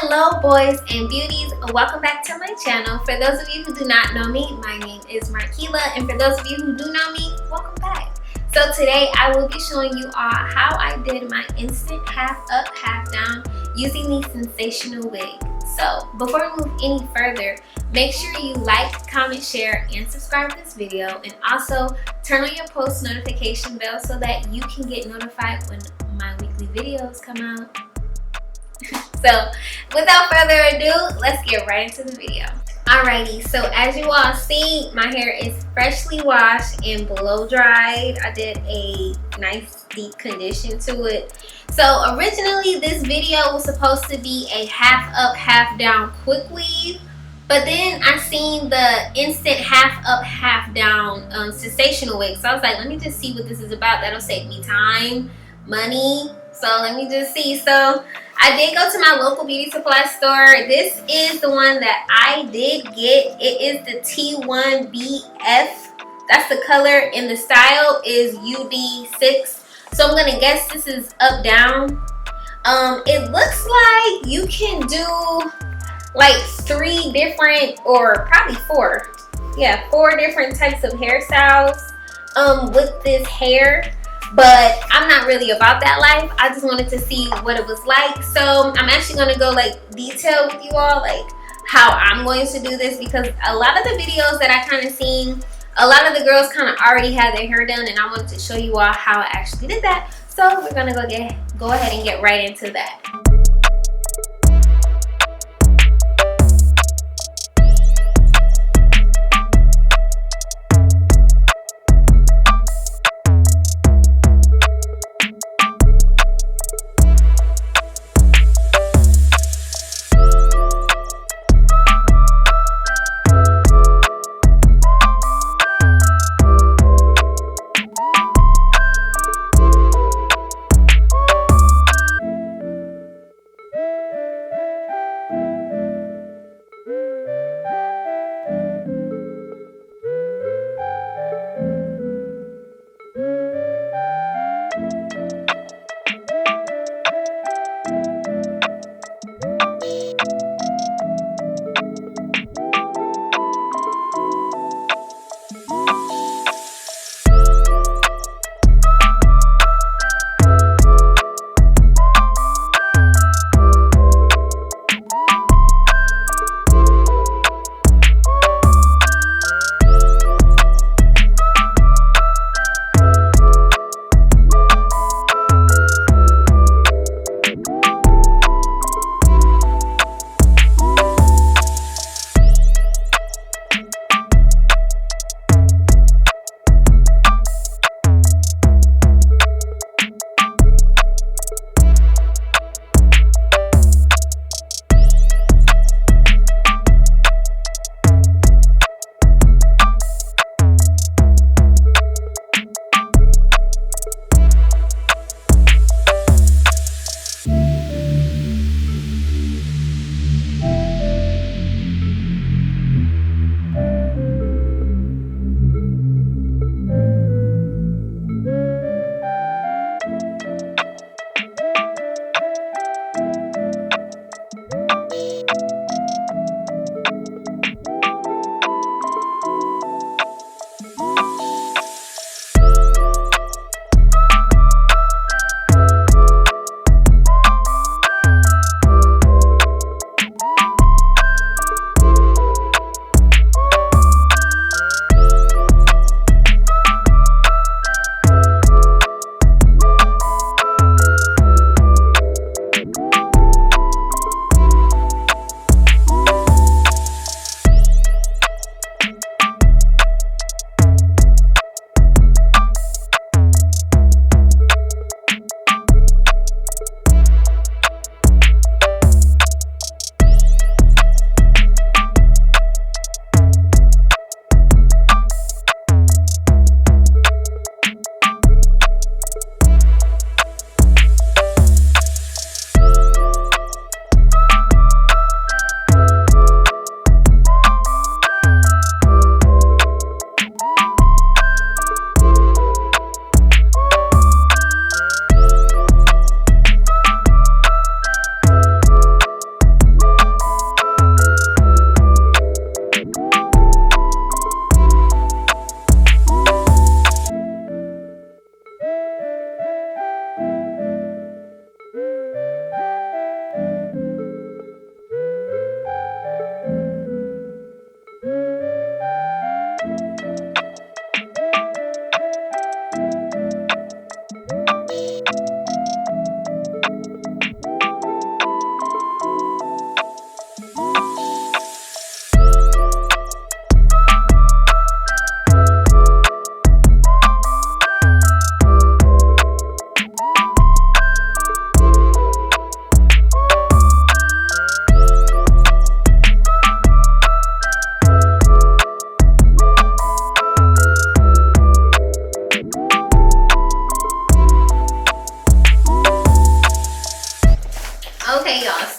Hello boys and beauties, welcome back to my channel. For those of you who do not know me, my name is Markela, and for those of you who do know me, welcome back. So today I will be showing you all how I did my instant half up, half down using the Sensational wig. So before we move any further, make sure you like, comment, share, and subscribe to this video, and also turn on your post notification bell so that you can get notified when my weekly videos come out. So without further ado, let's get right into the video. Alrighty, so as you all see, my hair is freshly washed and blow dried. I did a nice deep condition to it. So originally this video was supposed to be a half up, half down quick weave, but then I seen the instant half up, half down sensational wig. So I was like, let me just see what this is about. That'll save me time, money. So let me just see. So I did go to my local beauty supply store. This is the one that I did get. It is the T1BF. That's the color, and the style is UD6. So I'm gonna guess this is up down. It looks like you can do like 3 different, or probably 4. Yeah, 4 different types of hairstyles with this hair. But I'm not really about that life. I just wanted to see what it was like. So I'm actually going to go like detail with you all like how I'm going to do this, because a lot of the videos that I kind of seen, a lot of the girls kind of already had their hair done, and I wanted to show you all how I actually did that. So we're going to go ahead and get right into that.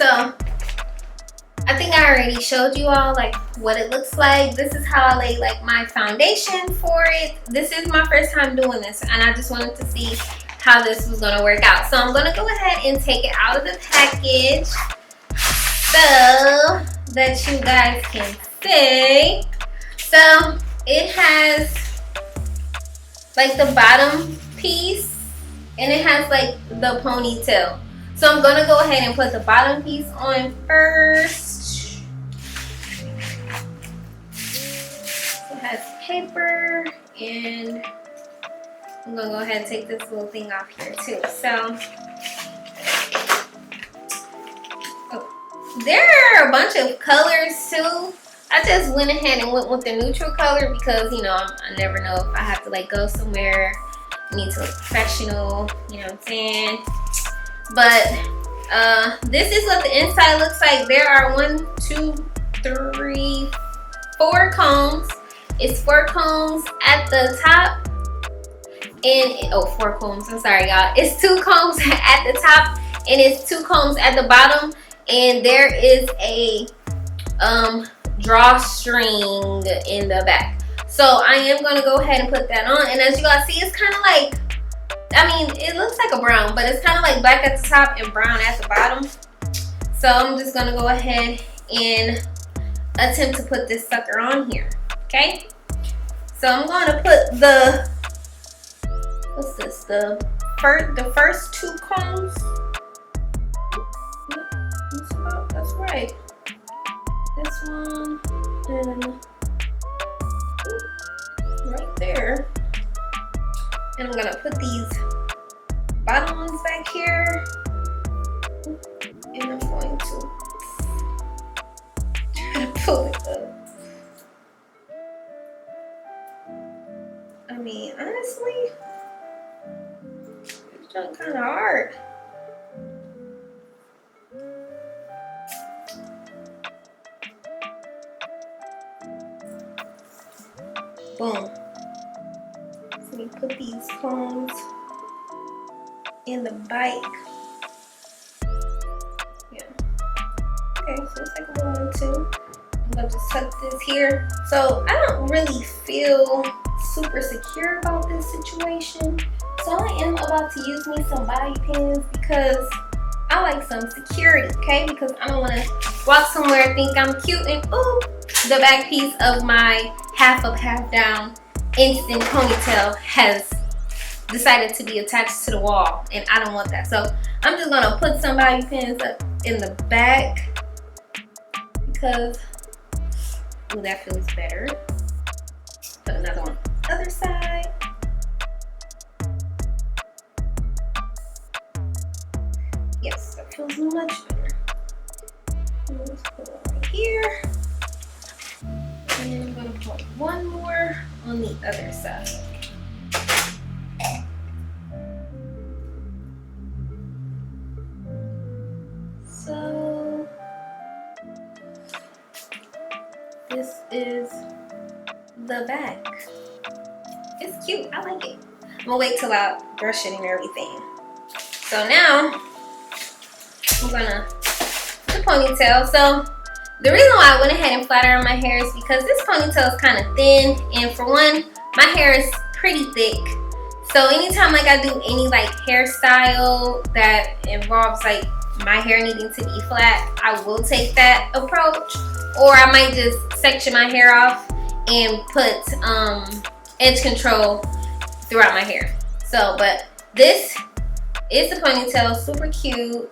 So I think I already showed you all like what it looks like. This is how I lay like my foundation for it. This is my first time doing this, and I just wanted to see how this was gonna work out. So I'm gonna go ahead and take it out of the package so that you guys can see. So it has like the bottom piece and it has like the ponytail. So I'm gonna go ahead and put the bottom piece on first. It has paper, and I'm gonna go ahead and take this little thing off here too. So there are a bunch of colors too. I just went ahead and went with the neutral color because, you know, I never know if I have to like go somewhere, need to look professional, you know what I'm saying? But this is what the inside looks like. There are 1, 2, 3, 4 combs. It's 4 combs at the top, and 4 combs. I'm sorry, y'all. It's 2 combs at the top, and it's 2 combs at the bottom. And there is a drawstring in the back. So I am gonna go ahead and put that on. And as you guys see, it's kind of like, I mean, it looks like a brown, but it's kind of like black at the top and brown at the bottom. So I'm just gonna go ahead and attempt to put this sucker on here. Okay. So I'm gonna put the, what's this? The first 2 combs. That's right. This one and right there. And I'm gonna put these bottom ones back here. And I'm going to try to pull it up. I mean, honestly, it's kind of hard. Boom. So we put these combs in the bike. Yeah. Okay, so it's like a 1, 2. I'm gonna just tuck this here. So I don't really feel super secure about this situation. So I am about to use me some bobby pins because I like some security, okay? Because I don't want to walk somewhere and think I'm cute and ooh, the back piece of my half up, half down instant ponytail has decided to be attached to the wall, and I don't want that. So I'm just gonna put some bobby pins up in the back because ooh, that feels better. Put another one on the other side. Yes, that feels much better. Let's put it right here. And then I'm going to put one more on the other side. So this is the back. It's cute. I like it. I'm gonna wait till I brush it and everything. So now I'm gonna put the ponytail. So the reason why I went ahead and flat ironed my hair is because this ponytail is kind of thin, and for one, my hair is pretty thick. So anytime like I do any like hairstyle that involves like my hair needing to be flat, I will take that approach, or I might just section my hair off and put edge control throughout my hair. So, but this is the ponytail, super cute.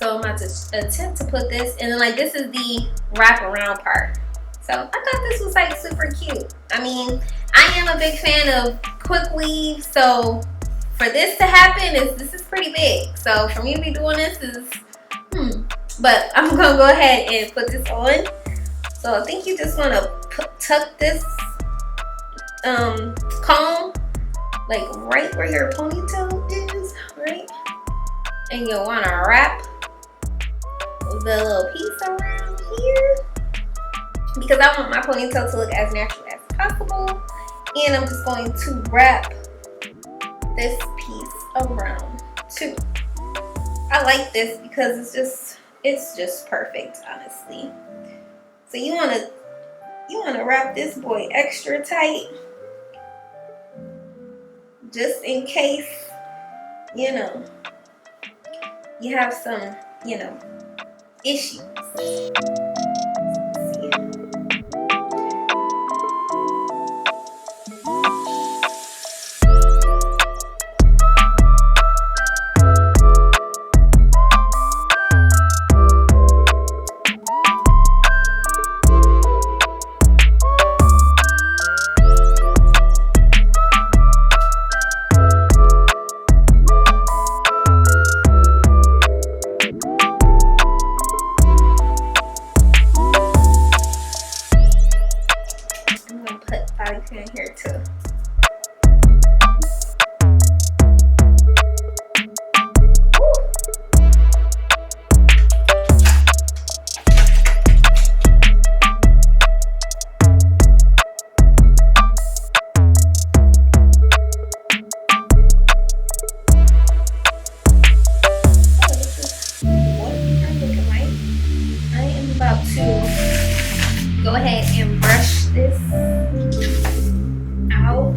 So I'm about to attempt to put this, and then like this is the wrap around part. So I thought this was like super cute. I mean, I am a big fan of quick weave, so for this to happen, this is pretty big. So for me to be doing this is, but I'm gonna go ahead and put this on. So I think you just wanna tuck this comb like right where your ponytail is, right? And you'll wanna wrap the little piece around here because I want my ponytail to look as natural as possible. And I'm just going to wrap this piece around too. I like this because it's just It's just perfect, honestly. So you wanna wrap this boy extra tight, just in case, you know, you have some, you know, issues. In here too. Go ahead and brush this out.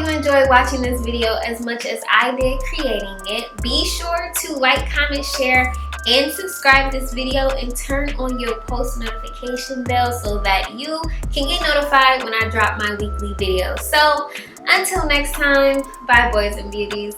Enjoyed watching this video as much as I did creating it. Be sure to like, comment, share, and subscribe this video and turn on your post notification bell so that you can get notified when I drop my weekly videos. So until next time, bye boys and beauties.